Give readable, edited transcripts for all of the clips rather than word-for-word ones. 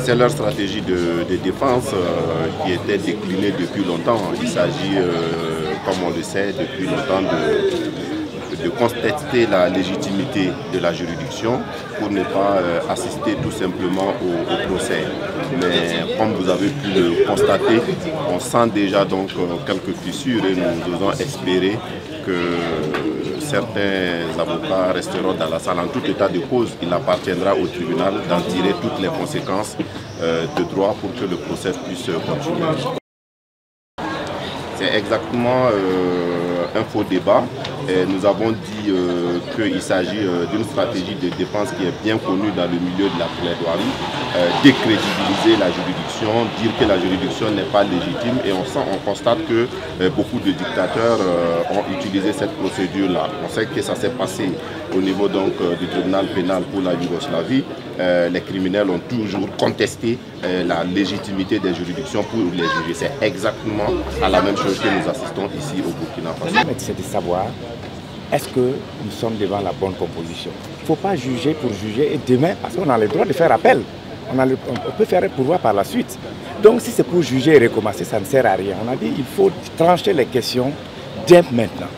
C'est leur stratégie de défense qui était déclinée depuis longtemps. Il s'agit, comme on le sait, depuis longtemps de contester la légitimité de la juridiction pour ne pas assister tout simplement au procès. Mais comme vous avez pu le constater, on sent déjà donc quelques fissures et nous osons espérer que certains avocats resteront dans la salle. En tout état de cause, il appartiendra au tribunal d'en tirer toutes les conséquences de droit pour que le procès puisse continuer. C'est exactement un faux débat. Et nous avons dit qu'il s'agit d'une stratégie de défense qui est bien connue dans le milieu de la plaidoirie, décrédibiliser la juridiction, dire que la juridiction n'est pas légitime, et on constate que beaucoup de dictateurs ont utilisé cette procédure-là. On sait que ça s'est passé au niveau donc, du tribunal pénal pour la Yougoslavie. Les criminels ont toujours contesté la légitimité des juridictions pour les juger. C'est exactement à la même chose que nous assistons ici au Burkina Faso. C'est de savoir, est-ce que nous sommes devant la bonne composition? Il ne faut pas juger pour juger, et demain, parce qu'on a le droit de faire appel, on peut faire un pourvoi par la suite. Donc si c'est pour juger et recommencer, ça ne sert à rien. On a dit qu'il faut trancher les questions dès maintenant.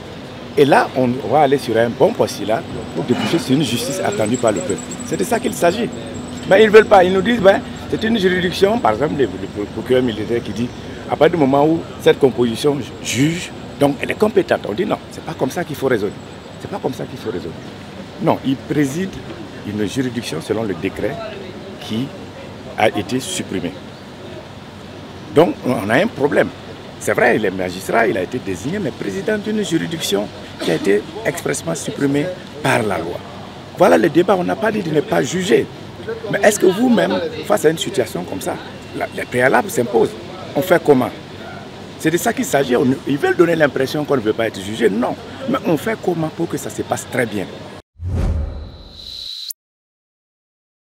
Et là, on va aller sur un bon postulat pour déboucher sur une justice attendue par le peuple. C'est de ça qu'il s'agit. Mais ils ne veulent pas. Ils nous disent, ben, c'est une juridiction, par exemple, le procureur militaire qui dit, à partir du moment où cette composition juge, donc elle est compétente. On dit non, c'est pas comme ça qu'il faut résoudre. C'est pas comme ça qu'il faut résoudre. Non, il préside une juridiction selon le décret qui a été supprimé. Donc on a un problème. C'est vrai, il est magistrat, il a été désigné, mais président d'une juridiction qui a été expressément supprimée par la loi. Voilà le débat, on n'a pas dit de ne pas juger. Mais est-ce que vous-même, face à une situation comme ça, les préalables s'imposent? On fait comment? C'est de ça qu'il s'agit. Ils veulent donner l'impression qu'on ne veut pas être jugé. Non. Mais on fait comment pour que ça se passe très bien?